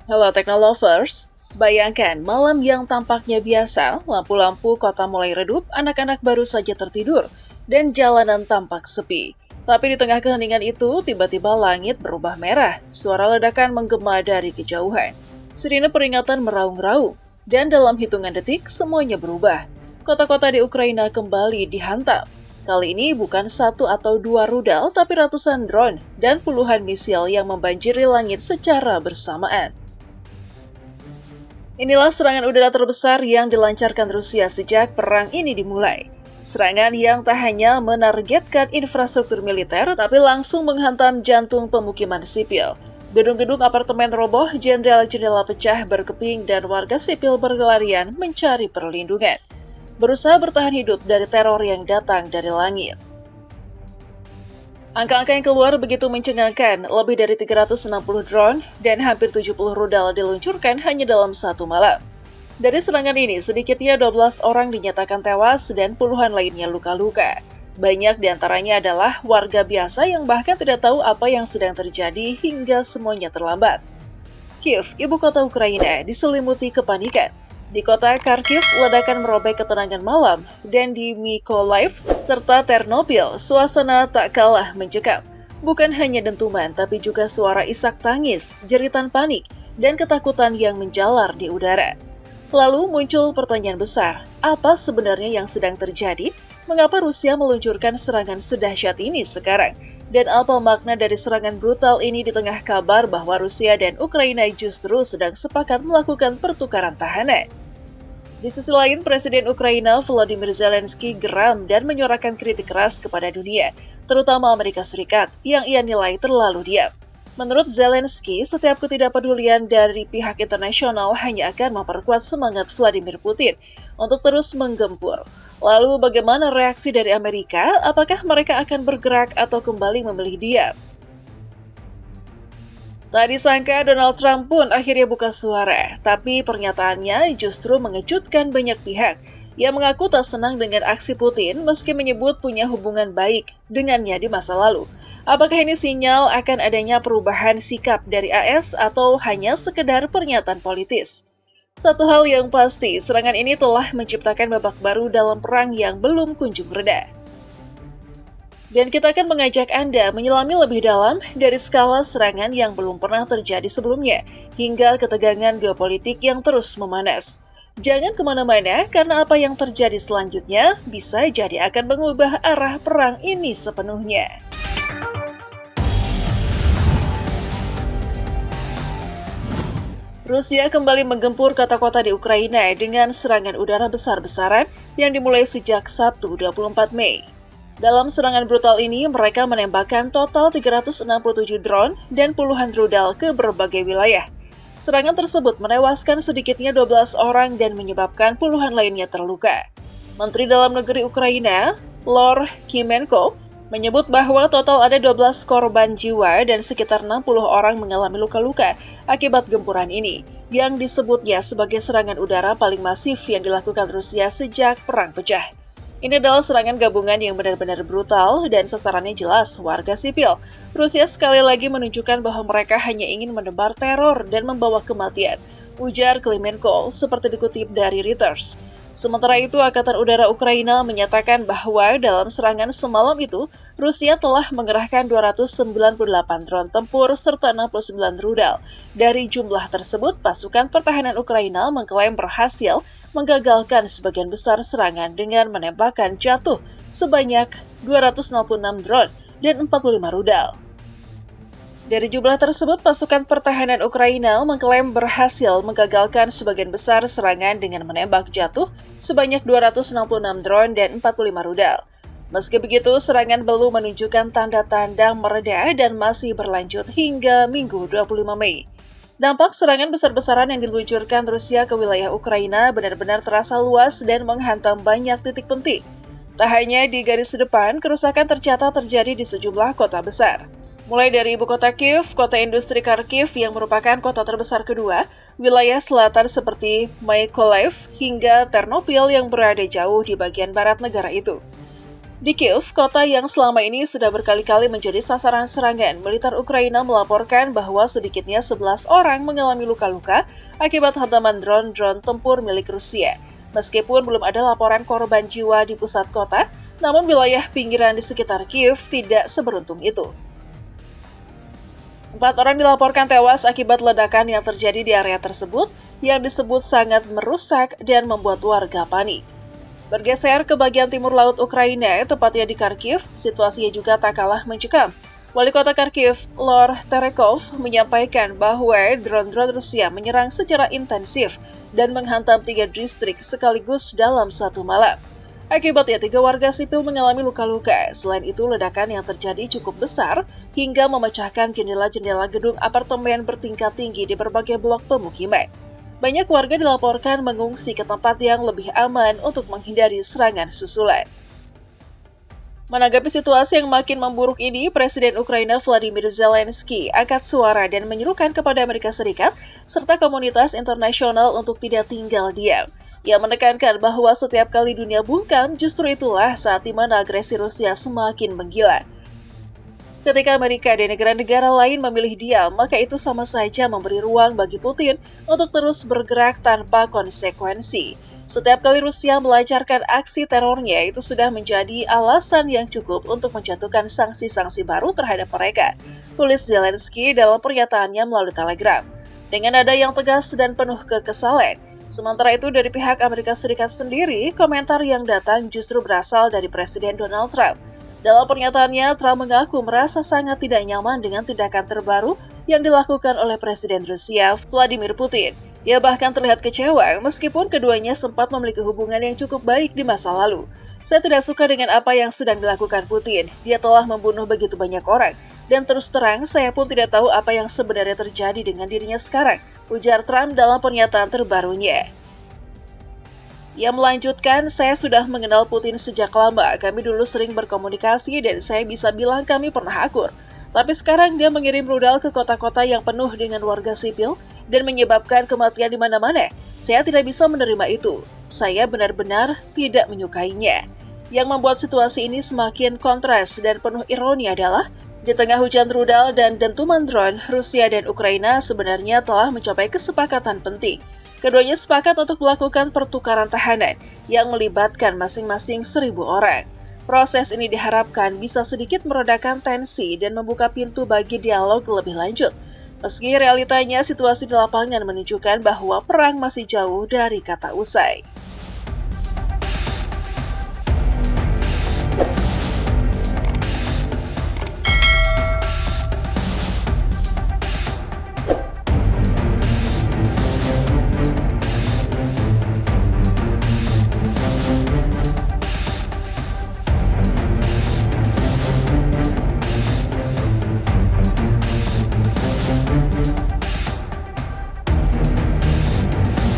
Halo Teknolovers, bayangkan malam yang tampaknya biasa, lampu-lampu kota mulai redup, anak-anak baru saja tertidur, dan jalanan tampak sepi. Tapi di tengah keheningan itu, tiba-tiba langit berubah merah, suara ledakan menggema dari kejauhan. Sirine peringatan meraung-raung, dan dalam hitungan detik semuanya berubah. Kota-kota di Ukraina kembali dihantam. Kali ini bukan satu atau dua rudal, tapi ratusan drone dan puluhan misil yang membanjiri langit secara bersamaan. Inilah serangan udara terbesar yang dilancarkan Rusia sejak perang ini dimulai. Serangan yang tak hanya menargetkan infrastruktur militer, tapi langsung menghantam jantung pemukiman sipil. Gedung-gedung apartemen roboh, jendela-jendela pecah berkeping, dan warga sipil berlarian mencari perlindungan. Berusaha bertahan hidup dari teror yang datang dari langit. Angka-angka yang keluar begitu mencengangkan, lebih dari 360 drone dan hampir 70 rudal diluncurkan hanya dalam satu malam. Dari serangan ini, sedikitnya 12 orang dinyatakan tewas dan puluhan lainnya luka-luka. Banyak diantaranya adalah warga biasa yang bahkan tidak tahu apa yang sedang terjadi hingga semuanya terlambat. Kiev, ibu kota Ukraina, diselimuti kepanikan. Di kota Kharkiv, ledakan merobek ketenangan malam, dan di Mykolaiv serta Ternopil, suasana tak kalah mencekam. Bukan hanya dentuman, tapi juga suara isak tangis, jeritan panik, dan ketakutan yang menjalar di udara. Lalu muncul pertanyaan besar, apa sebenarnya yang sedang terjadi? Mengapa Rusia meluncurkan serangan sedahsyat ini sekarang? Dan apa makna dari serangan brutal ini di tengah kabar bahwa Rusia dan Ukraina justru sedang sepakat melakukan pertukaran tahanan? Di sisi lain, Presiden Ukraina Volodymyr Zelensky geram dan menyuarakan kritik keras kepada dunia, terutama Amerika Serikat, yang ia nilai terlalu diam. Menurut Zelensky, setiap ketidakpedulian dari pihak internasional hanya akan memperkuat semangat Vladimir Putin untuk terus menggempur. Lalu bagaimana reaksi dari Amerika? Apakah mereka akan bergerak atau kembali memilih diam? Tak disangka Donald Trump pun akhirnya buka suara, tapi pernyataannya justru mengejutkan banyak pihak yang mengaku tak senang dengan aksi Putin meski menyebut punya hubungan baik dengannya di masa lalu. Apakah ini sinyal akan adanya perubahan sikap dari AS atau hanya sekedar pernyataan politis? Satu hal yang pasti, serangan ini telah menciptakan babak baru dalam perang yang belum kunjung reda. Dan kita akan mengajak Anda menyelami lebih dalam dari skala serangan yang belum pernah terjadi sebelumnya, hingga ketegangan geopolitik yang terus memanas. Jangan kemana-mana, karena apa yang terjadi selanjutnya bisa jadi akan mengubah arah perang ini sepenuhnya. Rusia kembali menggempur kota-kota di Ukraina dengan serangan udara besar-besaran yang dimulai sejak Sabtu 24 Mei. Dalam serangan brutal ini, mereka menembakkan total 367 drone dan puluhan rudal ke berbagai wilayah. Serangan tersebut menewaskan sedikitnya 12 orang dan menyebabkan puluhan lainnya terluka. Menteri Dalam Negeri Ukraina, Lord Kimenko, menyebut bahwa total ada 12 korban jiwa dan sekitar 60 orang mengalami luka-luka akibat gempuran ini, yang disebutnya sebagai serangan udara paling masif yang dilakukan Rusia sejak perang pecah. Ini adalah serangan gabungan yang benar-benar brutal dan sasarannya jelas warga sipil. Rusia sekali lagi menunjukkan bahwa mereka hanya ingin menebar teror dan membawa kematian, ujar Klimenko seperti dikutip dari Reuters. Sementara itu, Angkatan Udara Ukraina menyatakan bahwa dalam serangan semalam itu, Rusia telah mengerahkan 298 drone tempur serta 69 rudal. Dari jumlah tersebut, pasukan pertahanan Ukraina mengklaim berhasil menggagalkan sebagian besar serangan dengan menembakkan jatuh sebanyak 266 drone dan 45 rudal. Dari jumlah tersebut, pasukan pertahanan Ukraina mengklaim berhasil menggagalkan sebagian besar serangan dengan menembak jatuh sebanyak 266 drone dan 45 rudal. Meski begitu, serangan belum menunjukkan tanda-tanda mereda dan masih berlanjut hingga Minggu 25 Mei. Dampak serangan besar-besaran yang diluncurkan Rusia ke wilayah Ukraina benar-benar terasa luas dan menghantam banyak titik penting. Tak hanya di garis depan, kerusakan tercatat terjadi di sejumlah kota besar. Mulai dari ibu kota Kiev, kota industri Kharkiv yang merupakan kota terbesar kedua, wilayah selatan seperti Mykolaiv hingga Ternopil yang berada jauh di bagian barat negara itu. Di Kiev, kota yang selama ini sudah berkali-kali menjadi sasaran serangan, militer Ukraina melaporkan bahwa sedikitnya 11 orang mengalami luka-luka akibat hantaman drone-drone tempur milik Rusia. Meskipun belum ada laporan korban jiwa di pusat kota, namun wilayah pinggiran di sekitar Kiev tidak seberuntung itu. 4 orang dilaporkan tewas akibat ledakan yang terjadi di area tersebut yang disebut sangat merusak dan membuat warga panik. Bergeser ke bagian timur laut Ukraina, tepatnya di Kharkiv, situasinya juga tak kalah mencekam. Wali kota Kharkiv, Lor Terekov, menyampaikan bahwa drone-drone Rusia menyerang secara intensif dan menghantam 3 distrik sekaligus dalam satu malam. Akibatnya 3 warga sipil mengalami luka-luka. Selain itu, ledakan yang terjadi cukup besar hingga memecahkan jendela-jendela gedung apartemen bertingkat tinggi di berbagai blok pemukiman. Banyak warga dilaporkan mengungsi ke tempat yang lebih aman untuk menghindari serangan susulan. Menanggapi situasi yang makin memburuk ini, Presiden Ukraina Volodymyr Zelensky angkat suara dan menyerukan kepada Amerika Serikat serta komunitas internasional untuk tidak tinggal diam. Ia menekankan bahwa setiap kali dunia bungkam, justru itulah saat di mana agresi Rusia semakin menggila. Ketika Amerika dan negara-negara lain memilih diam, maka itu sama saja memberi ruang bagi Putin untuk terus bergerak tanpa konsekuensi. Setiap kali Rusia melancarkan aksi terornya, itu sudah menjadi alasan yang cukup untuk menjatuhkan sanksi-sanksi baru terhadap mereka, tulis Zelensky dalam pernyataannya melalui Telegram. Dengan nada yang tegas dan penuh kekesalan. Sementara itu, dari pihak Amerika Serikat sendiri, komentar yang datang justru berasal dari Presiden Donald Trump. Dalam pernyataannya, Trump mengaku merasa sangat tidak nyaman dengan tindakan terbaru yang dilakukan oleh Presiden Rusia, Vladimir Putin. Ia bahkan terlihat kecewa meskipun keduanya sempat memiliki hubungan yang cukup baik di masa lalu. Saya tidak suka dengan apa yang sedang dilakukan Putin. Dia telah membunuh begitu banyak orang. Dan terus terang, saya pun tidak tahu apa yang sebenarnya terjadi dengan dirinya sekarang, ujar Trump dalam pernyataan terbarunya. Ia melanjutkan, saya sudah mengenal Putin sejak lama, kami dulu sering berkomunikasi dan saya bisa bilang kami pernah akur. Tapi sekarang dia mengirim rudal ke kota-kota yang penuh dengan warga sipil dan menyebabkan kematian di mana-mana. Saya tidak bisa menerima itu. Saya benar-benar tidak menyukainya. Yang membuat situasi ini semakin kontras dan penuh ironi adalah, di tengah hujan rudal dan dentuman drone, Rusia dan Ukraina sebenarnya telah mencapai kesepakatan penting. Keduanya sepakat untuk melakukan pertukaran tahanan yang melibatkan masing-masing 1.000 orang. Proses ini diharapkan bisa sedikit meredakan tensi dan membuka pintu bagi dialog lebih lanjut. Meski realitanya situasi di lapangan menunjukkan bahwa perang masih jauh dari kata usai.